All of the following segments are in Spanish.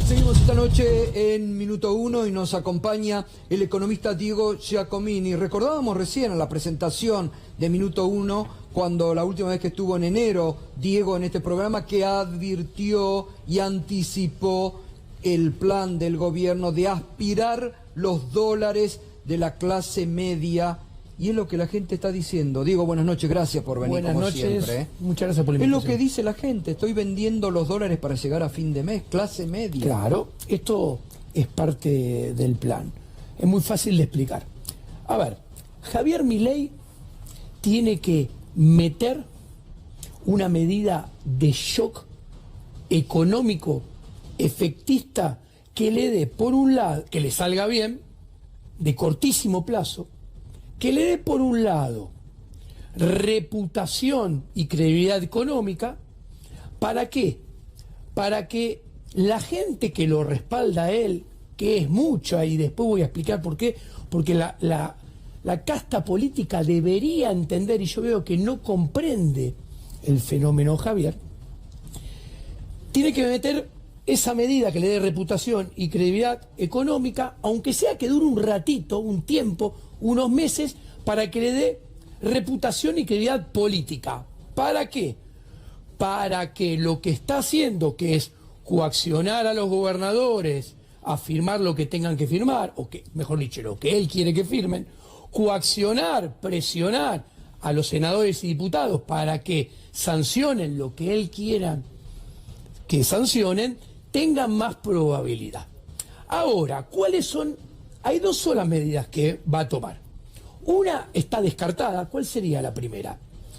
Seguimos esta noche en Minuto Uno y nos acompaña el economista Diego Giacomini. Recordábamos recién en la presentación de Minuto Uno, cuando la última vez que estuvo en enero, Diego en este programa, que advirtió y anticipó el plan del gobierno de aspirar los dólares de la clase media. Y es lo que la gente está diciendo. Diego, buenas noches, gracias por venir. Buenas como noches, siempre. Muchas gracias por la Es invitación. lo que dice la gente, estoy vendiendo los dólares para llegar a fin de mes, clase media. Claro, esto es parte del plan. Es muy fácil de explicar. A ver, Javier Milei tiene que meter una medida de shock económico efectista que le dé, por un lado, que le salga bien, de cortísimo plazo, que le dé por un lado reputación y credibilidad económica. ¿Para qué? Para que la gente que lo respalda a él, que es mucha, y después voy a explicar por qué, porque la casta política debería entender, y yo veo que no comprende el fenómeno Javier, tiene que meter esa medida que le dé reputación y credibilidad económica, aunque sea que dure un ratito, un tiempo, unos meses, para que le dé reputación y credibilidad política. ¿Para qué? Para que lo que está haciendo, que es coaccionar a los gobernadores a firmar lo que tengan que firmar, o que, mejor dicho, lo que él quiere que firmen, coaccionar, presionar a los senadores y diputados para que sancionen lo que él quiera que sancionen, tengan más probabilidad. Ahora, ¿cuáles son? Hay dos solas medidas que va a tomar. Una está descartada. ¿Cuál sería la primera?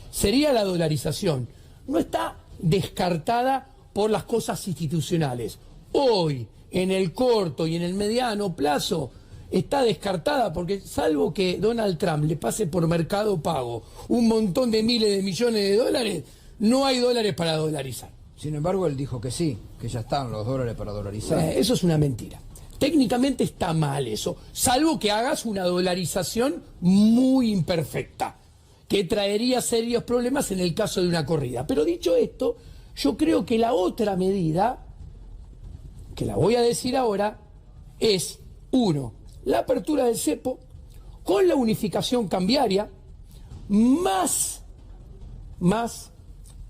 Sería la dolarización. No está descartada por las cosas institucionales. Hoy, en el corto y en el mediano plazo, está descartada porque, salvo que Donald Trump le pase por Mercado Pago un montón de miles de millones de dólares, no hay dólares para dolarizar. Sin embargo, él dijo que sí, que ya están los dólares para dolarizar. Eso es una mentira. Técnicamente está mal eso, salvo que hagas una dolarización muy imperfecta, que traería serios problemas en el caso de una corrida. Pero dicho esto, yo creo que la otra medida, que la voy a decir ahora, es, uno, la apertura del cepo, con la unificación cambiaria, más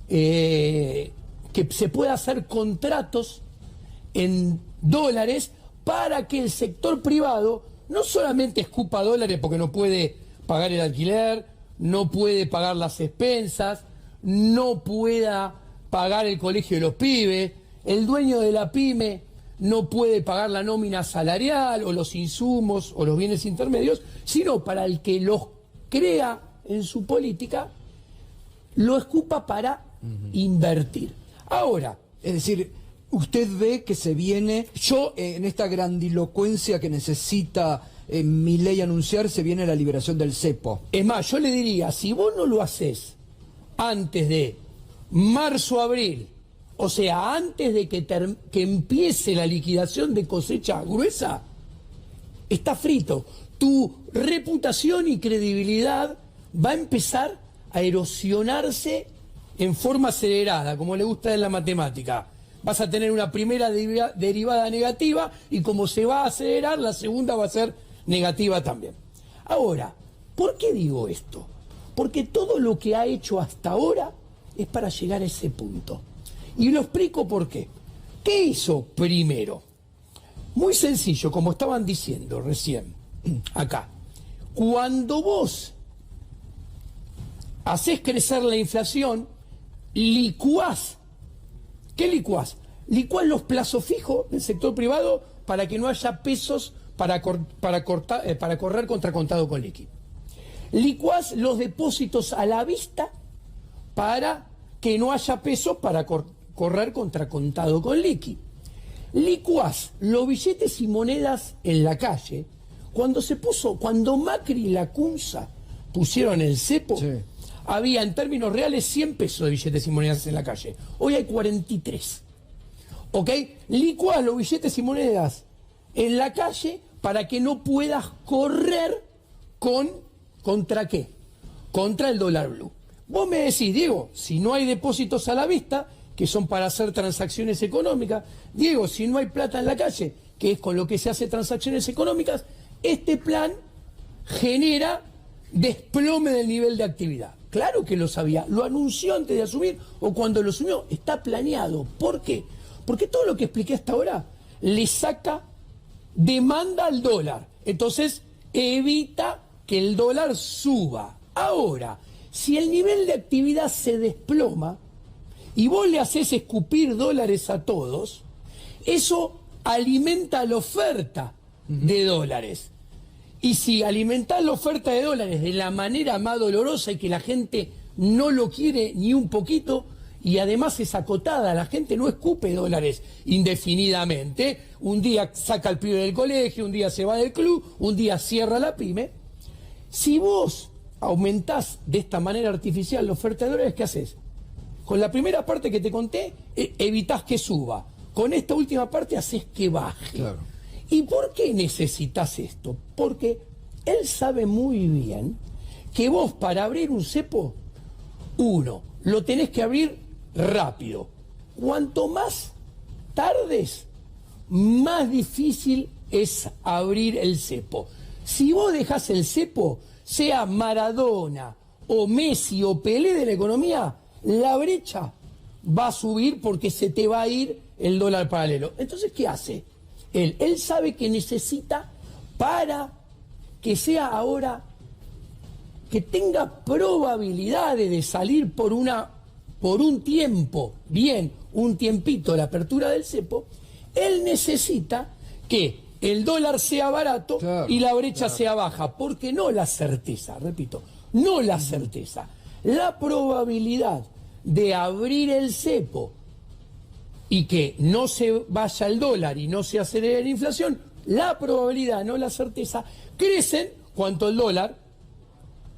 que se pueda hacer contratos en dólares para que el sector privado no solamente escupa dólares porque no puede pagar el alquiler, no puede pagar las expensas, no pueda pagar el colegio de los pibes, el dueño de la pyme no puede pagar la nómina salarial o los insumos o los bienes intermedios, sino para el que los crea en su política, lo escupa para invertir. Ahora, es decir, usted ve que se viene, en esta grandilocuencia que necesita Milei anunciar, se viene la liberación del cepo. Es más, yo le diría, si vos no lo haces antes de marzo, abril, o sea, antes de que empiece la liquidación de cosecha gruesa, está frito. Tu reputación y credibilidad va a empezar a erosionarse en forma acelerada, como le gusta en la matemática. Vas a tener una primera derivada negativa y como se va a acelerar, la segunda va a ser negativa también. Ahora, ¿por qué digo esto? Porque todo lo que ha hecho hasta ahora es para llegar a ese punto. Y lo explico por qué. ¿Qué hizo primero? Muy sencillo, como estaban diciendo recién, acá. Cuando vos hacés crecer la inflación, licuás. ¿Qué licuás? Licuás los plazos fijos del sector privado para que no haya pesos para correr contra contado con liqui. Licuás los depósitos a la vista para que no haya pesos para correr contra contado con liqui. Licuás los billetes y monedas en la calle. Cuando Macri y la Cunza pusieron el cepo, sí, había en términos reales 100 pesos de billetes y monedas en la calle. Hoy hay 43. ¿Ok? Licuás los billetes y monedas en la calle para que no puedas correr ¿contra qué? Contra el dólar blue. Vos me decís, Diego, si no hay depósitos a la vista, que son para hacer transacciones económicas. Diego, si no hay plata en la calle, que es con lo que se hace transacciones económicas, este plan genera desplome del nivel de actividad. Claro que lo sabía, lo anunció antes de asumir o cuando lo asumió, está planeado. ¿Por qué? Porque todo lo que expliqué hasta ahora le saca demanda al dólar, entonces evita que el dólar suba. Ahora, si el nivel de actividad se desploma y vos le haces escupir dólares a todos, eso alimenta la oferta de dólares. Y si alimentás la oferta de dólares de la manera más dolorosa y que la gente no lo quiere ni un poquito, y además es acotada, la gente no escupe dólares indefinidamente, un día saca al pibe del colegio, un día se va del club, un día cierra la pyme. Si vos aumentás de esta manera artificial la oferta de dólares, ¿qué haces? Con la primera parte que te conté, evitás que suba. Con esta última parte haces que baje. Claro. ¿Y por qué necesitas esto? Porque él sabe muy bien que vos para abrir un cepo, uno, lo tenés que abrir rápido. Cuanto más tardes, más difícil es abrir el cepo. Si vos dejás el cepo, sea Maradona o Messi o Pelé de la economía, la brecha va a subir porque se te va a ir el dólar paralelo. Entonces, ¿qué hace? Él sabe que necesita para que sea ahora, que tenga probabilidades de salir por un tiempo, bien, un tiempito la apertura del cepo, él necesita que el dólar sea barato, claro, y la brecha, claro, sea baja, porque no la certeza, repito, no la certeza, la probabilidad de abrir el cepo y que no se vaya el dólar y no se acelere la inflación, la probabilidad, no la certeza, crecen cuanto el dólar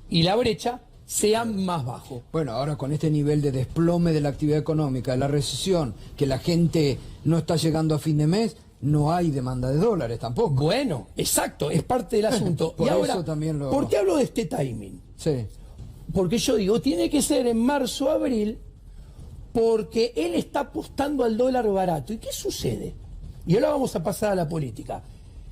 y la brecha sean más bajos. Bueno, ahora con este nivel de desplome de la actividad económica, de la recesión, que la gente no está llegando a fin de mes, no hay demanda de dólares tampoco. Bueno, exacto, es parte del asunto. Por y ahora, eso también lo... ¿por qué hablo de este timing? Sí. Porque yo digo, tiene que ser en marzo o abril, porque él está apostando al dólar barato. ¿Y qué sucede? Y ahora vamos a pasar a la política.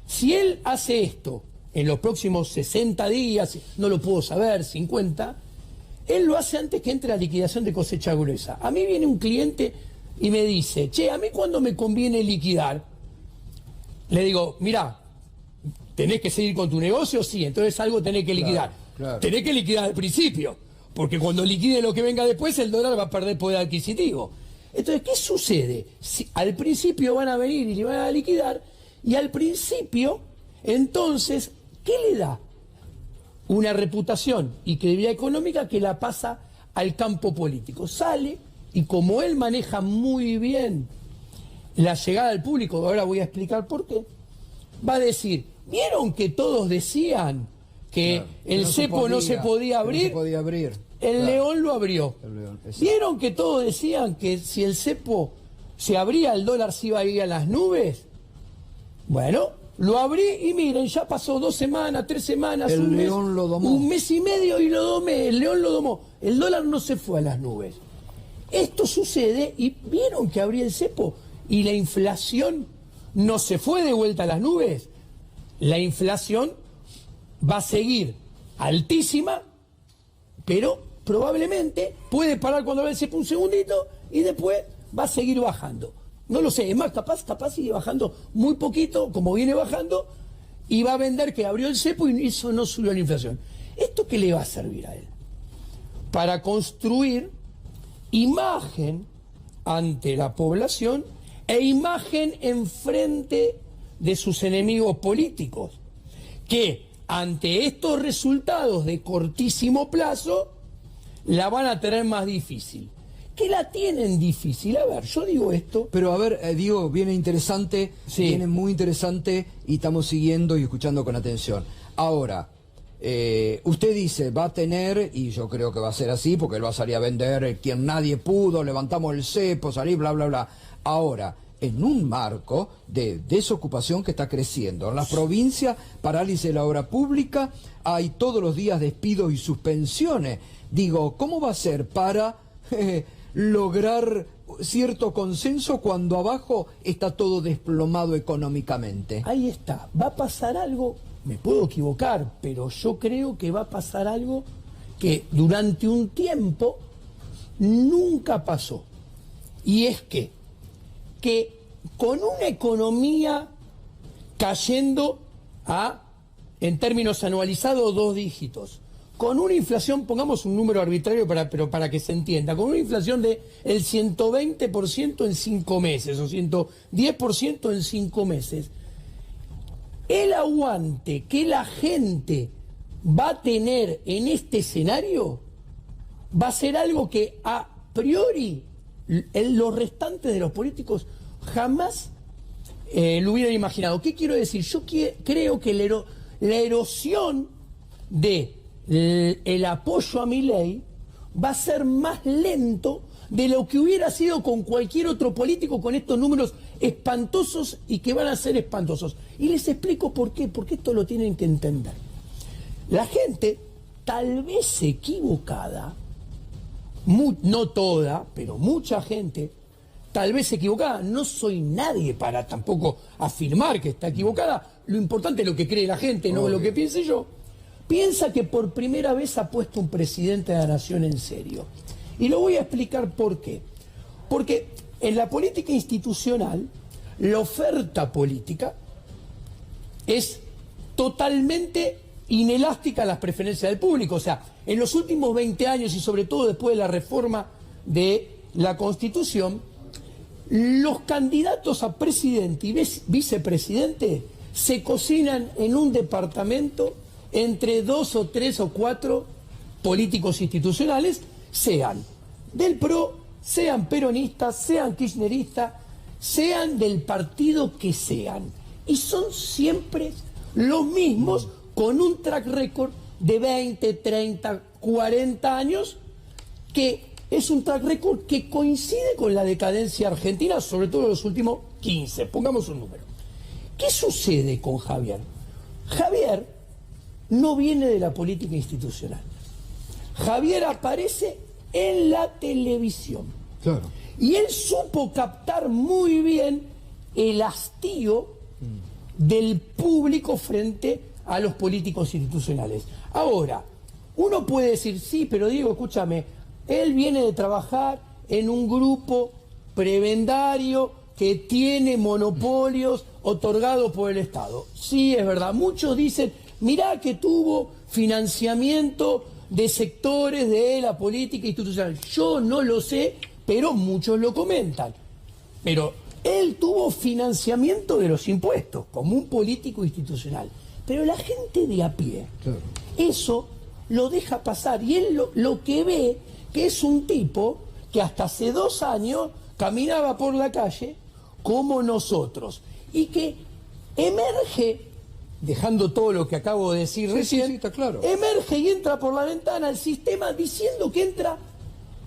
Si él hace esto en los próximos 60 días, no lo puedo saber, 50, él lo hace antes que entre la liquidación de cosecha gruesa. A mí viene un cliente y me dice, che, a mí cuando me conviene liquidar, le digo, mirá, ¿tenés que seguir con tu negocio? Sí, entonces algo tenés que liquidar. Claro, claro. Tenés que liquidar al principio, porque cuando liquide lo que venga después, el dólar va a perder poder adquisitivo. Entonces, ¿qué sucede? Si al principio van a venir y le van a liquidar, y al principio, entonces, ¿qué le da? Una reputación y credibilidad económica que la pasa al campo político. Sale, y como él maneja muy bien la llegada al público, ahora voy a explicar por qué, va a decir, ¿vieron que todos decían que claro, el cepo no se podía abrir? No se podía abrir. El claro. León lo abrió. León, ¿vieron que todos decían que si el cepo se abría, el dólar se iba a ir a las nubes? Bueno, lo abrí y miren, ya pasó 2 semanas, 3 semanas, el un mes, León lo domó. Un mes y medio y lo domé, el León lo domó. El dólar no se fue a las nubes. Esto sucede y vieron que abrí el cepo y la inflación no se fue de vuelta a las nubes. La inflación va a seguir altísima, pero probablemente puede parar cuando abra el cepo un segundito y después va a seguir bajando. No lo sé, es más, capaz sigue bajando muy poquito, como viene bajando, y va a vender que abrió el cepo y eso no subió la inflación. ¿Esto qué le va a servir a él? Para construir imagen ante la población e imagen enfrente de sus enemigos políticos, que ante estos resultados de cortísimo plazo la van a tener más difícil. ¿Qué la tienen difícil? A ver, yo digo esto... Pero a ver, digo, viene interesante, sí, viene muy interesante y estamos siguiendo y escuchando con atención. Ahora, usted dice, va a tener, y yo creo que va a ser así, porque él va a salir a vender quien nadie pudo, levantamos el cepo, salir, bla, bla, bla. Ahora, en un marco de desocupación que está creciendo, en las provincias, parálisis de la obra pública, hay todos los días despidos y suspensiones. Digo, ¿cómo va a ser para... lograr cierto consenso cuando abajo está todo desplomado económicamente? Ahí está, va a pasar algo, me puedo equivocar, pero yo creo que va a pasar algo que durante un tiempo nunca pasó. Y es que con una economía cayendo en términos anualizados, 2 dígitos, con una inflación, pongamos un número arbitrario pero para que se entienda, con una inflación del 120% en 5 meses o 110% en 5 meses, el aguante que la gente va a tener en este escenario va a ser algo que a priori los restantes de los políticos jamás lo hubieran imaginado. ¿Qué quiero decir? Yo creo que la erosión del apoyo a Milei va a ser más lento de lo que hubiera sido con cualquier otro político con estos números espantosos y que van a ser espantosos. Y les explico por qué, porque esto lo tienen que entender. La gente, tal vez equivocada, no toda, pero mucha gente, tal vez equivocada, no soy nadie para tampoco afirmar que está equivocada, lo importante es lo que cree la gente, no lo que piense yo, piensa que por primera vez ha puesto un presidente de la nación en serio. Y lo voy a explicar por qué. Porque en la política institucional, la oferta política es totalmente inelástica a las preferencias del público. O sea, en los últimos 20 años y sobre todo después de la reforma de la Constitución, los candidatos a presidente y vicepresidente se cocinan en un departamento entre 2 o 3 o 4 políticos institucionales, sean del PRO, sean peronistas, sean kirchneristas, sean del partido que sean. Y son siempre los mismos con un track record de 20, 30, 40 años, que es un track record que coincide con la decadencia argentina, sobre todo en los últimos 15, pongamos un número. ¿Qué sucede con Javier? Javier no viene de la política institucional. Javier aparece en la televisión. Claro. Y él supo captar muy bien el hastío del público frente a los políticos institucionales. Ahora, uno puede decir, sí, pero Diego, escúchame, él viene de trabajar en un grupo prebendario que tiene monopolios otorgados por el Estado. Sí, es verdad. Muchos dicen, mirá que tuvo financiamiento de sectores de la política institucional. Yo no lo sé, pero muchos lo comentan. Pero él tuvo financiamiento de los impuestos, como un político institucional. Pero la gente de a pie, claro, eso lo deja pasar. Y él lo que ve, que es un tipo que hasta hace 2 años caminaba por la calle como nosotros. Y que emerge, dejando todo lo que acabo de decir recién, está claro, emerge y entra por la ventana al sistema diciendo que entra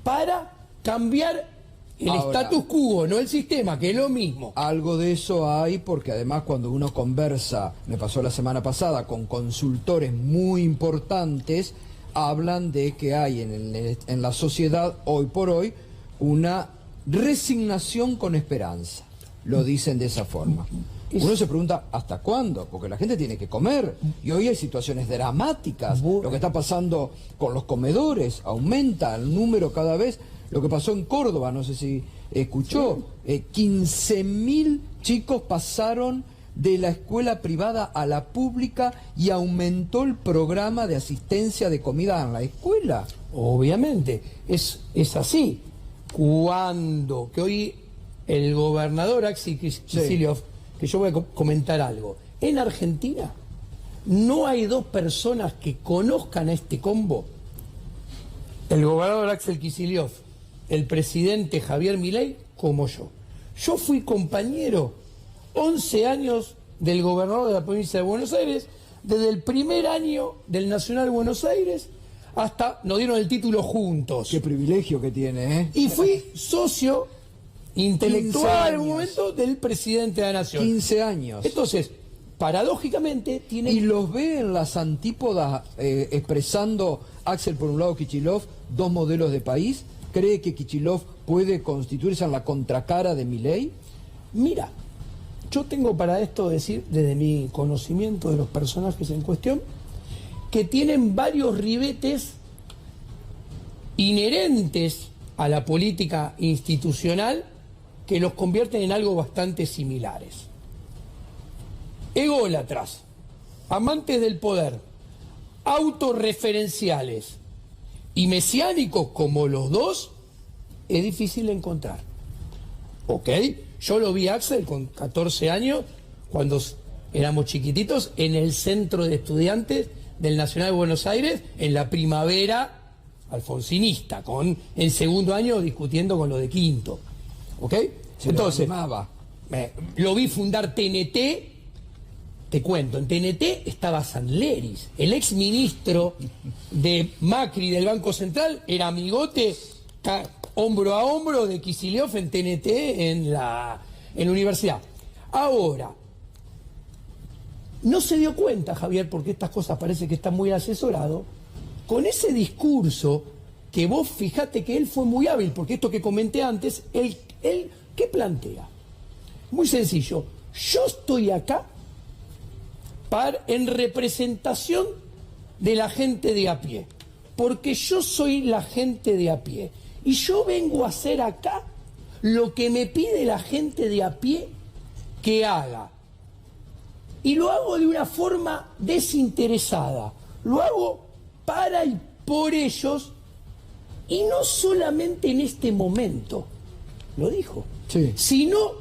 para cambiar el status quo, no el sistema, que es lo mismo. Algo de eso hay, porque además cuando uno conversa, me pasó la semana pasada, con consultores muy importantes, hablan de que hay en la sociedad, hoy por hoy, una resignación con esperanza. Lo dicen de esa forma. Uno se pregunta, ¿hasta cuándo? Porque la gente tiene que comer. Y hoy hay situaciones dramáticas. Lo que está pasando con los comedores, aumenta el número cada vez. Lo que pasó en Córdoba, no sé si escuchó, 15.000 chicos pasaron de la escuela privada a la pública y aumentó el programa de asistencia de comida en la escuela. Obviamente, es así. Que hoy el gobernador Axel Kicillof, que yo voy a comentar algo, en Argentina no hay 2 personas que conozcan a este combo, el gobernador Axel Kicillof, el presidente Javier Milei, como yo. Yo fui compañero 11 años del gobernador de la provincia de Buenos Aires, desde el primer año del Nacional Buenos Aires hasta, nos dieron el título juntos. Qué privilegio que tiene, ¿eh? Y fui socio intelectual en un momento del presidente de la Nación. 15 años. Entonces, paradójicamente, tiene... ¿Y los ve en las antípodas expresando Axel por un lado, Kicillof, 2 modelos de país? ¿Cree que Kicillof puede constituirse en la contracara de Milei? Mira, yo tengo para esto decir, desde mi conocimiento de los personajes en cuestión, que tienen varios ribetes inherentes a la política institucional que los convierten en algo bastante similares. Ególatras, amantes del poder, autorreferenciales y mesiánicos como los dos, es difícil de encontrar. ¿Ok? Yo lo vi a Axel con 14 años, cuando éramos chiquititos, en el centro de estudiantes del Nacional de Buenos Aires, en la primavera alfonsinista, en segundo año discutiendo con lo de quinto. ¿Ok? Entonces, lo vi fundar TNT. Te cuento, en TNT estaba Sanleris, el ex ministro de Macri del Banco Central, era amigote hombro a hombro de Kicillof en TNT en la universidad. Ahora, no se dio cuenta, Javier, porque estas cosas parece que está muy asesorado, con ese discurso que vos fijate que él fue muy hábil, porque esto que comenté antes, él ¿qué plantea? Muy sencillo, yo estoy acá en representación de la gente de a pie, porque yo soy la gente de a pie, y yo vengo a hacer acá lo que me pide la gente de a pie que haga. Y lo hago de una forma desinteresada, lo hago para y por ellos, y no solamente en este momento, lo dijo, sí, sino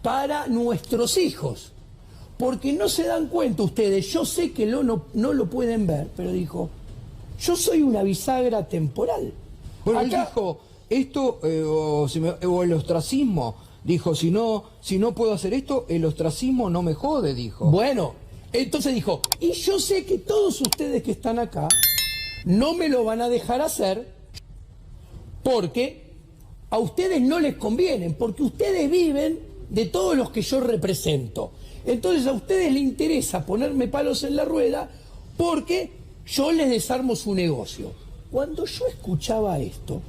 para nuestros hijos. Porque no se dan cuenta ustedes, yo sé que no lo pueden ver, pero dijo, yo soy una bisagra temporal. Bueno, acá, él dijo, esto, o el ostracismo, dijo, si no puedo hacer esto, el ostracismo no me jode, dijo. Bueno, entonces dijo, y yo sé que todos ustedes que están acá, no me lo van a dejar hacer, porque a ustedes no les convienen, porque ustedes viven de todos los que yo represento. Entonces a ustedes les interesa ponerme palos en la rueda porque yo les desarmo su negocio. Cuando yo escuchaba esto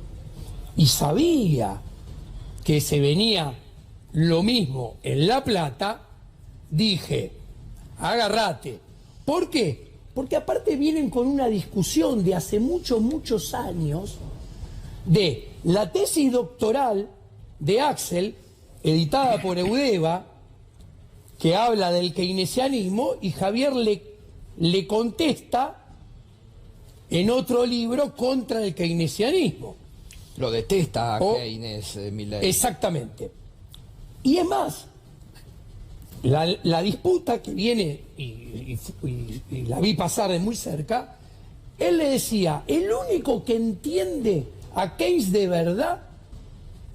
y sabía que se venía lo mismo en La Plata, dije, agárrate. ¿Por qué? Porque aparte vienen con una discusión de hace muchos años de la tesis doctoral de Axel, editada por Eudeva, que habla del keynesianismo, y Javier le contesta en otro libro contra el keynesianismo. Lo detesta a Keynes, Milei. Exactamente. Y es más, la disputa que viene, y la vi pasar de muy cerca, él le decía, el único que entiende a Keynes de verdad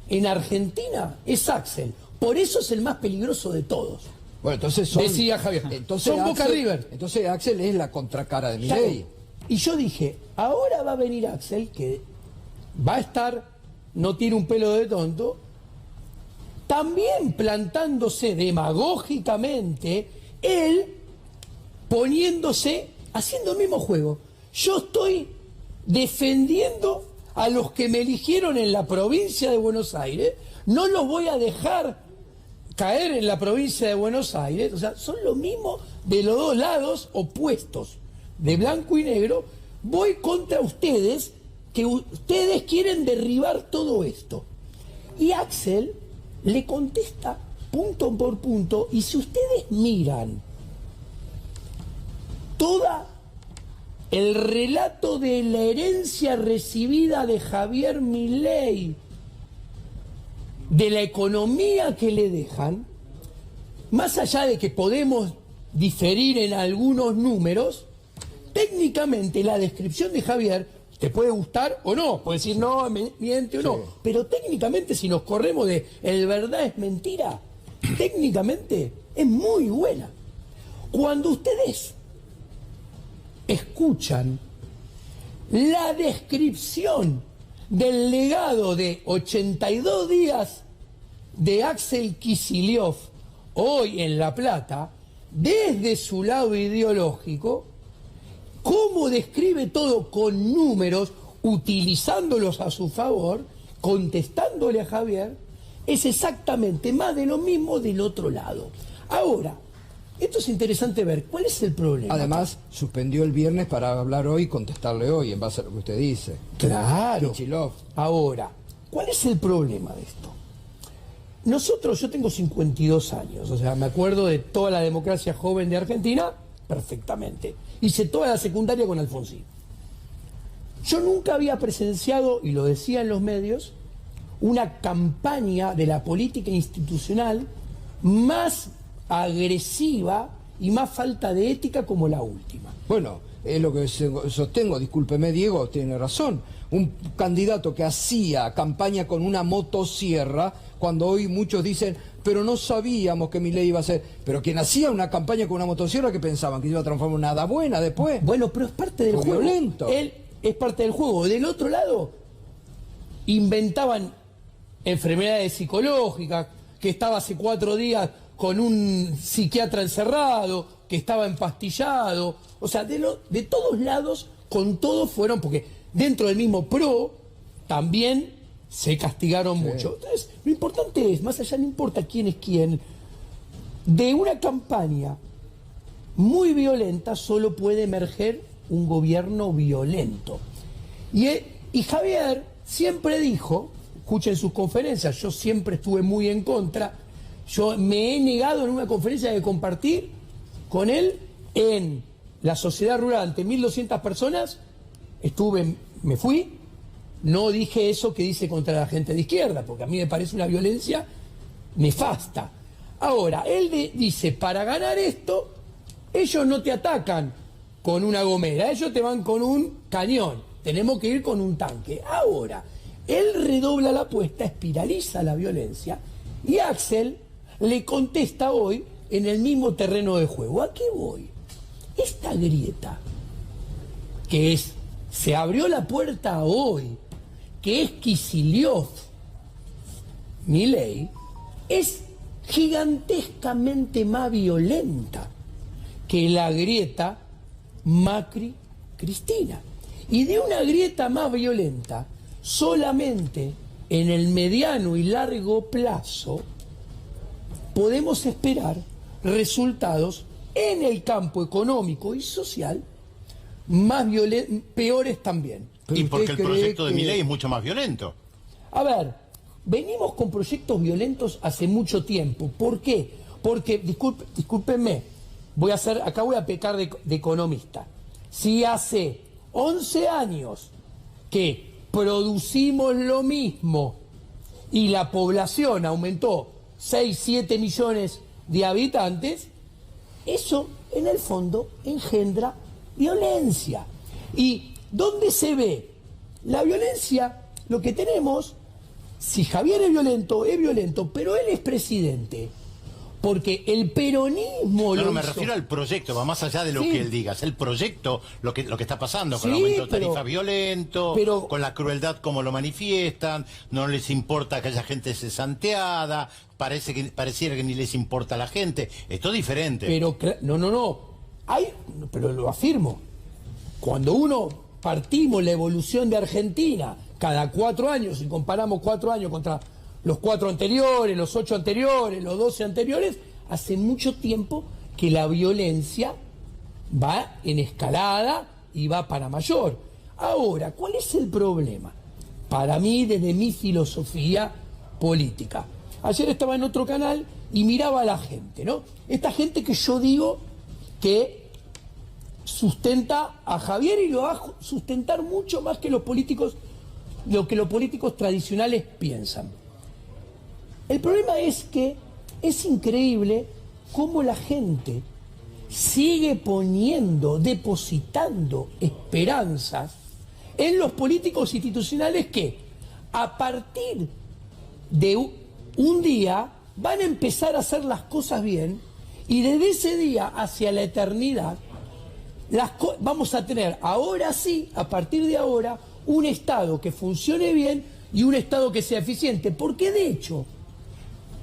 en Argentina es Axel. Por eso es el más peligroso de todos. Bueno, entonces decía Javier, entonces son Boca River. Entonces Axel es la contracara de Milei. Y yo dije, ahora va a venir Axel, que va a estar, no tiene un pelo de tonto, también plantándose demagógicamente, él poniéndose, haciendo el mismo juego. Yo estoy defendiendo a los que me eligieron en la provincia de Buenos Aires, no los voy a dejar caer en la provincia de Buenos Aires, o sea, son lo mismo de los dos lados opuestos, de blanco y negro. Voy contra ustedes, que ustedes quieren derribar todo esto. Y Axel le contesta punto por punto, y si ustedes miran toda el relato de la herencia recibida de Javier Milei, de la economía que le dejan, más allá de que podemos diferir en algunos números, técnicamente la descripción de Javier te puede gustar o no, puede decir no, miente o no, sí. Pero técnicamente, si nos corremos de el verdad es mentira, técnicamente es muy buena. Cuando ustedes escuchan la descripción del legado de 82 días de Axel Kicillof hoy en La Plata, desde su lado ideológico, cómo describe todo con números, utilizándolos a su favor, contestándole a Javier, es exactamente más de lo mismo del otro lado. Ahora, esto es interesante ver, ¿cuál es el problema? Además, suspendió el viernes para hablar hoy y contestarle hoy, en base a lo que usted dice. Claro. Kichilov. Ahora, ¿cuál es el problema de esto? Yo tengo 52 años, o sea, me acuerdo de toda la democracia joven de Argentina perfectamente. Hice toda la secundaria con Alfonsín. Yo nunca había presenciado, y lo decía en los medios, una campaña de la política institucional más agresiva y más falta de ética como la última. Bueno, es lo que sostengo, discúlpeme Diego, tiene razón. Un candidato que hacía campaña con una motosierra, cuando hoy muchos dicen, pero no sabíamos que Milei iba a ser. Pero quien hacía una campaña con una motosierra, ¿qué pensaban? ¿Que iba a transformar en una hada buena después? Bueno, pero es parte del juego. Violento. Él es parte del juego. Del otro lado, inventaban enfermedades psicológicas, que estaba hace 4 días con un psiquiatra encerrado, que estaba empastillado. O sea, de todos lados, con todos fueron, porque dentro del mismo PRO también se castigaron mucho. Entonces, lo importante es, más allá no importa quién es quién, de una campaña muy violenta solo puede emerger un gobierno violento. Y Javier siempre dijo, escuchen sus conferencias, yo siempre estuve muy en contra, yo me he negado en una conferencia de compartir con él en la sociedad rural ante 1.200 personas, me fui, no dije eso que dice contra la gente de izquierda, porque a mí me parece una violencia nefasta. Ahora, él dice, para ganar esto, ellos no te atacan con una gomera, ellos te van con un cañón, tenemos que ir con un tanque. Ahora, él redobla la apuesta, espiraliza la violencia, y Axel le contesta hoy en el mismo terreno de juego. ¿A qué voy? Esta grieta, que se abrió la puerta hoy, que es Kicillof, Milei, es gigantescamente más violenta que la grieta Macri-Cristina. Y de una grieta más violenta, solamente en el mediano y largo plazo podemos esperar resultados en el campo económico y social peores también. Y porque el proyecto de Milei es mucho más violento. A ver, venimos con proyectos violentos hace mucho tiempo. ¿Por qué? Porque, discúlpenme, acá voy a pecar de economista. Si hace 11 años que producimos lo mismo y la población aumentó 6, 7 millones de habitantes, eso en el fondo engendra violencia. ¿Y dónde se ve la violencia? Lo que tenemos, si Javier es violento, pero él es presidente, porque el peronismo No, me refiero al proyecto, va más allá de lo que él diga. Es el proyecto lo que está pasando, con el aumento de tarifas violento, con la crueldad como lo manifiestan, no les importa que haya gente cesanteada, pareciera que ni les importa a la gente. Esto es diferente. Pero, pero lo afirmo. Cuando partimos la evolución de Argentina cada 4 años, y comparamos 4 años contra los 4 anteriores, los 8 anteriores, los 12 anteriores, hace mucho tiempo que la violencia va en escalada y va para mayor. Ahora, ¿cuál es el problema? Para mí, desde mi filosofía política. Ayer estaba en otro canal y miraba a la gente, ¿no? Esta gente que yo digo que sustenta a Javier, y lo va a sustentar mucho más que lo que los políticos tradicionales piensan. El problema es que es increíble cómo la gente sigue depositando esperanzas en los políticos institucionales que a partir de un día van a empezar a hacer las cosas bien, y desde ese día hacia la eternidad vamos a tener, ahora sí, a partir de ahora, un Estado que funcione bien y un Estado que sea eficiente, porque de hecho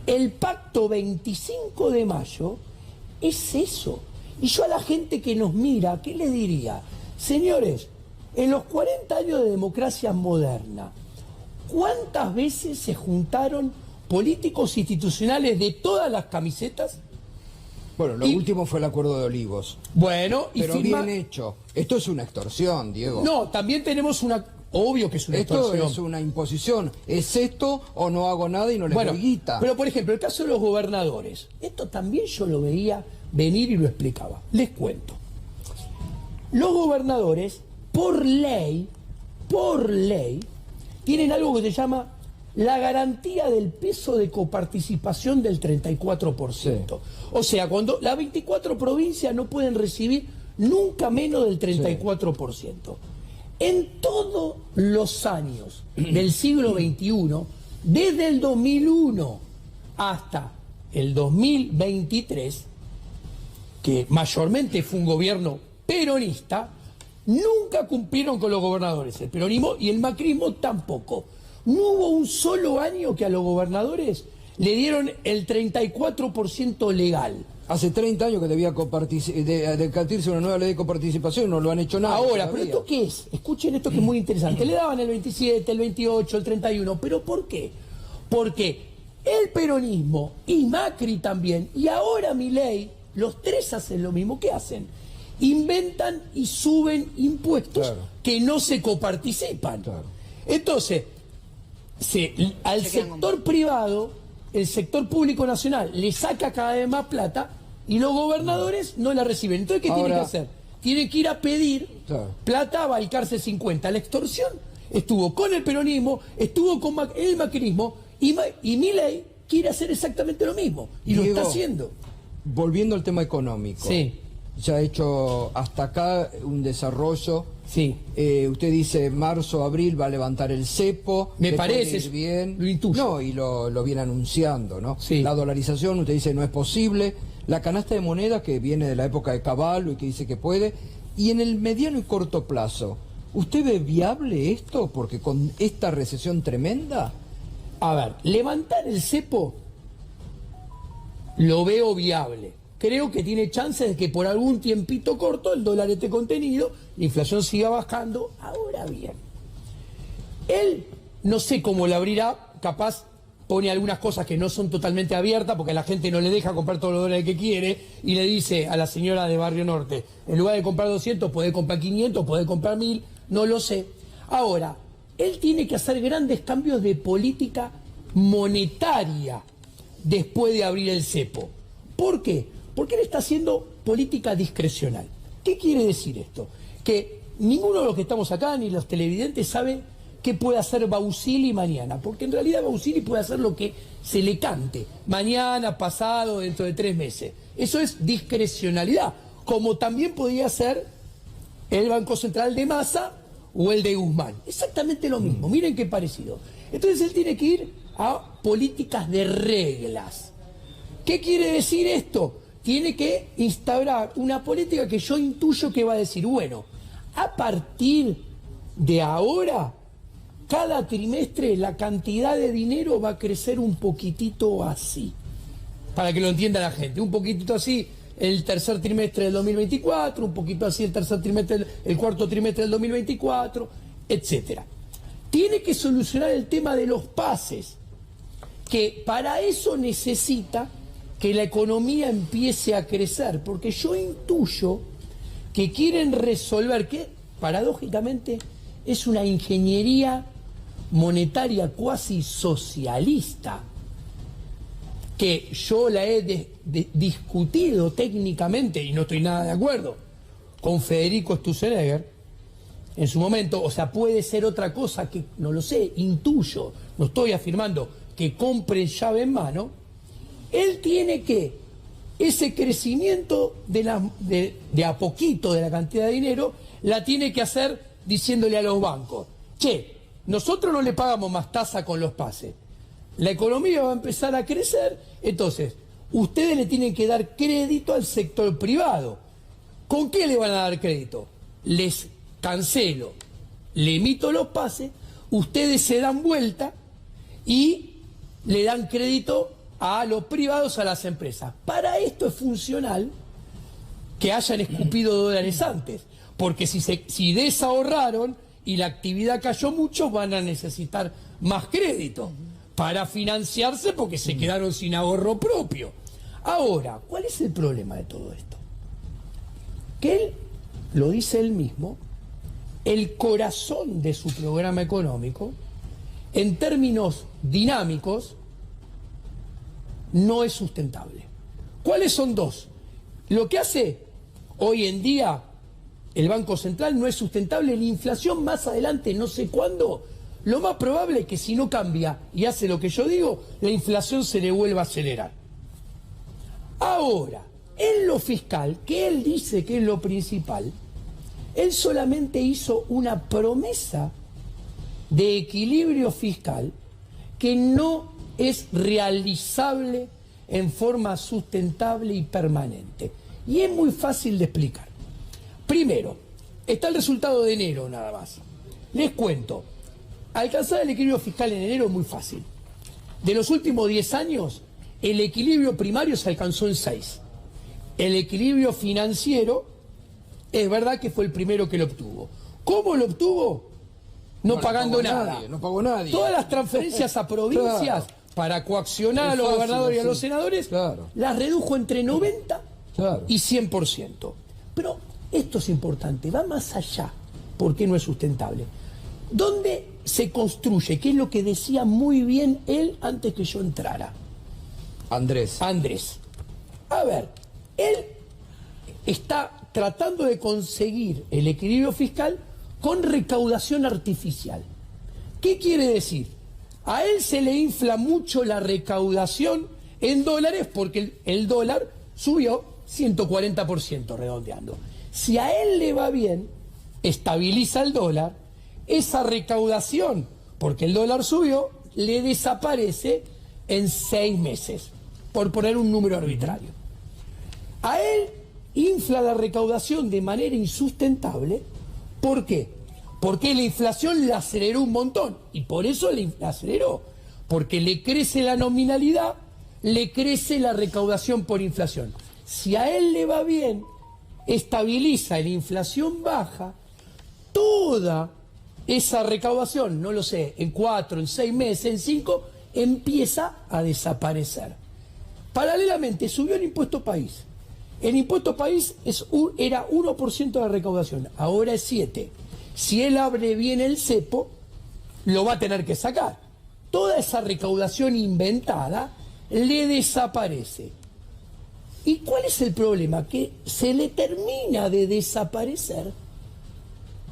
el pacto 25 de mayo es eso. Y yo a la gente que nos mira, ¿qué les diría? Señores, en los 40 años de democracia moderna, ¿Cuántas veces se juntaron políticos institucionales de todas las camisetas? Bueno, lo último fue el Acuerdo de Olivos. Bueno, pero bien hecho. Esto es una extorsión, Diego. No, también tenemos una... Obvio que es una extorsión. Esto es una imposición. ¿Es esto o no hago nada y no les doy guita? Pero, por ejemplo, el caso de los gobernadores. Esto también yo lo veía venir y lo explicaba. Les cuento. Los gobernadores, por ley, tienen algo que se llama la garantía del peso de coparticipación del 34%. Sí. O sea, cuando las 24 provincias no pueden recibir nunca menos del 34%. Sí. En todos los años del siglo XXI, desde el 2001 hasta el 2023, que mayormente fue un gobierno peronista, nunca cumplieron con los gobernadores. El peronismo y el macrismo tampoco. No hubo un solo año que a los gobernadores le dieron el 34% legal. Hace 30 años que debía debatirse una nueva ley de coparticipación, no lo han hecho nada. Ahora, ¿pero esto qué es? Escuchen esto que es muy interesante. Le daban el 27, el 28, el 31. ¿Pero por qué? Porque el peronismo y Macri también, y ahora Milei, los tres hacen lo mismo. ¿Qué hacen? Inventan y suben impuestos que no se coparticipan. Entonces, al sector privado, el sector público nacional le saca cada vez más plata y los gobernadores no la reciben. Entonces, ¿qué tienen que hacer? Tienen que ir a pedir plata a Balcarce 50. La extorsión estuvo con el peronismo, estuvo con el macrismo y Milei quiere hacer exactamente lo mismo. Y Diego, lo está haciendo. Volviendo al tema económico. Sí. Ya ha hecho hasta acá un desarrollo. Sí. Usted dice marzo, abril va a levantar el cepo. Me parece bien. Lo intuyo. No, y lo viene anunciando, ¿no? Sí. La dolarización, usted dice no es posible. La canasta de moneda que viene de la época de Caballo y que dice que puede. Y en el mediano y corto plazo, ¿usted ve viable esto? Porque con esta recesión tremenda. A ver, levantar el cepo lo veo viable. Creo que tiene chances de que por algún tiempito corto el dólar esté contenido, la inflación siga bajando. Ahora bien, él no sé cómo lo abrirá, capaz pone algunas cosas que no son totalmente abiertas porque la gente no le deja comprar todos los dólares que quiere y le dice a la señora de Barrio Norte, en lugar de comprar 200 puede comprar 500, puede comprar 1000, no lo sé. Ahora, él tiene que hacer grandes cambios de política monetaria después de abrir el cepo. ¿Por qué? Porque él está haciendo política discrecional. ¿Qué quiere decir esto? Que ninguno de los que estamos acá, ni los televidentes, sabe qué puede hacer Bausili mañana. Porque en realidad Bausili puede hacer lo que se le cante. Mañana, pasado, dentro de 3 meses. Eso es discrecionalidad. Como también podría ser el Banco Central de Massa o el de Guzmán. Exactamente lo mismo. Miren qué parecido. Entonces él tiene que ir a políticas de reglas. ¿Qué quiere decir esto? Tiene que instaurar una política que yo intuyo que va a decir, bueno, a partir de ahora, cada trimestre la cantidad de dinero va a crecer un poquitito así. Para que lo entienda la gente, un poquitito así el tercer trimestre del 2024, un poquito así el cuarto trimestre del 2024, etcétera. Tiene que solucionar el tema de los pases, que para eso necesita que la economía empiece a crecer, porque yo intuyo que quieren resolver, que paradójicamente es una ingeniería monetaria cuasi socialista, que yo la he discutido técnicamente, y no estoy nada de acuerdo, con Federico Sturzenegger en su momento. O sea, puede ser otra cosa que no lo sé, intuyo, no estoy afirmando que compren llave en mano. Él tiene que, ese crecimiento de a poquito de la cantidad de dinero, la tiene que hacer diciéndole a los bancos, che, nosotros no le pagamos más tasa con los pases, la economía va a empezar a crecer, entonces ustedes le tienen que dar crédito al sector privado. ¿Con qué le van a dar crédito? Les cancelo, le emito los pases, ustedes se dan vuelta y le dan crédito a los privados, a las empresas. Para esto es funcional que hayan escupido dólares antes, porque si desahorraron y la actividad cayó mucho, van a necesitar más crédito para financiarse porque se quedaron sin ahorro propio. Ahora, ¿cuál es el problema de todo esto? Que él, lo dice él mismo, el corazón de su programa económico, en términos dinámicos, no es sustentable. ¿Cuáles son dos? Lo que hace hoy en día el Banco Central no es sustentable. La inflación más adelante, no sé cuándo, lo más probable es que si no cambia y hace lo que yo digo, la inflación se le vuelva a acelerar. Ahora, en lo fiscal, que él dice que es lo principal, él solamente hizo una promesa de equilibrio fiscal que no es realizable en forma sustentable y permanente. Y es muy fácil de explicar. Primero, está el resultado de enero nada más. Les cuento, alcanzar el equilibrio fiscal en enero es muy fácil. De los últimos 10 años, el equilibrio primario se alcanzó en 6. El equilibrio financiero, es verdad que fue el primero que lo obtuvo. ¿Cómo lo obtuvo? No pagando nada. No pagó nadie. Todas las transferencias a provincias, claro, para coaccionar a los gobernadores y a los senadores, claro, las redujo entre 90 claro, y 100%. Pero esto es importante, va más allá, porque no es sustentable. ¿Dónde se construye? ¿Qué es lo que decía muy bien él antes que yo entrara? Andrés. A ver, él está tratando de conseguir el equilibrio fiscal con recaudación artificial. ¿Qué quiere decir? A él se le infla mucho la recaudación en dólares porque el dólar subió 140%, redondeando. Si a él le va bien, estabiliza el dólar, esa recaudación, porque el dólar subió, le desaparece en 6 meses, por poner un número arbitrario. A él infla la recaudación de manera insustentable. ¿Por qué? Porque la inflación la aceleró un montón, y por eso la aceleró, porque le crece la nominalidad, le crece la recaudación por inflación. Si a él le va bien, estabiliza, la inflación baja, toda esa recaudación, no lo sé, en 4, en 6 meses, en 5, empieza a desaparecer. Paralelamente subió el impuesto país. El impuesto país era 1% de la recaudación, ahora es 7%. Si él abre bien el cepo, lo va a tener que sacar. Toda esa recaudación inventada le desaparece. ¿Y cuál es el problema? Que se le termina de desaparecer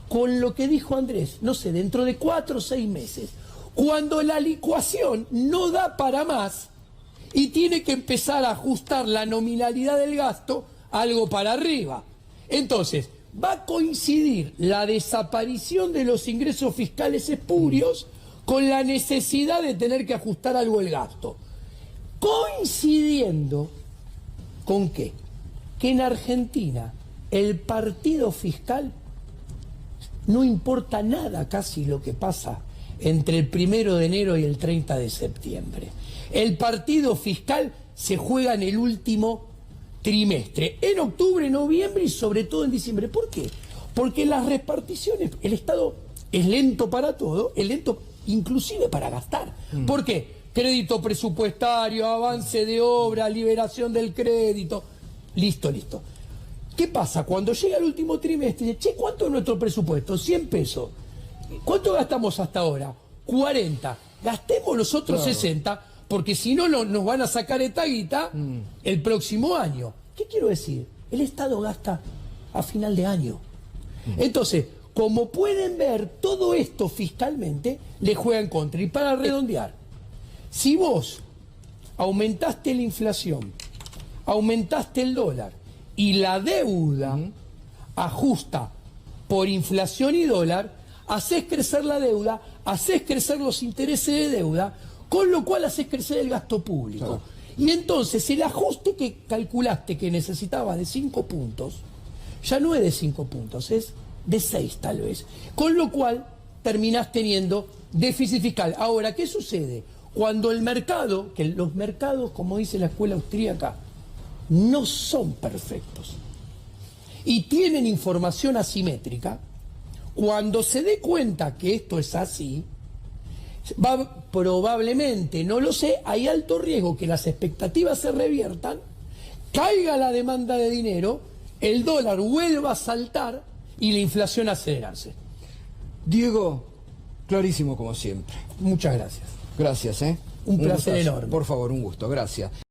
con lo que dijo Andrés, no sé, dentro de 4 o 6 meses, cuando la licuación no da para más y tiene que empezar a ajustar la nominalidad del gasto algo para arriba. Entonces, va a coincidir la desaparición de los ingresos fiscales espurios con la necesidad de tener que ajustar algo el gasto. Coincidiendo con qué? Que en Argentina el partido fiscal no importa nada casi lo que pasa entre el 1 de enero y el 30 de septiembre. El partido fiscal se juega en el último trimestre, en octubre, noviembre y sobre todo en diciembre. ¿Por qué? Porque las reparticiones, el Estado es lento para todo, es lento inclusive para gastar. ¿Por qué? Crédito presupuestario, avance de obra, liberación del crédito. Listo. ¿Qué pasa? Cuando llega el último trimestre, dice, che, ¿cuánto es nuestro presupuesto? 100 pesos. ¿Cuánto gastamos hasta ahora? 40. Gastemos los otros 60, porque si no nos van a sacar esta guita el próximo año. ¿Qué quiero decir? El Estado gasta a final de año. Entonces, como pueden ver, todo esto fiscalmente le juega en contra. Y para redondear, si vos aumentaste la inflación, aumentaste el dólar y la deuda ajusta por inflación y dólar, haces crecer la deuda, haces crecer los intereses de deuda, con lo cual haces crecer el gasto público. Claro. Y entonces el ajuste que calculaste que necesitabas de 5 puntos, ya no es de 5 puntos, es de 6 tal vez. Con lo cual terminás teniendo déficit fiscal. Ahora, ¿qué sucede? Cuando el mercado, que los mercados, como dice la escuela austríaca, no son perfectos y tienen información asimétrica, Cuando se dé cuenta que esto es así, probablemente, no lo sé, hay alto riesgo que las expectativas se reviertan, caiga la demanda de dinero, el dólar vuelva a saltar y la inflación acelerarse. Diego, clarísimo como siempre. Muchas gracias. Gracias, Un placer enorme. Por favor, un gusto, gracias.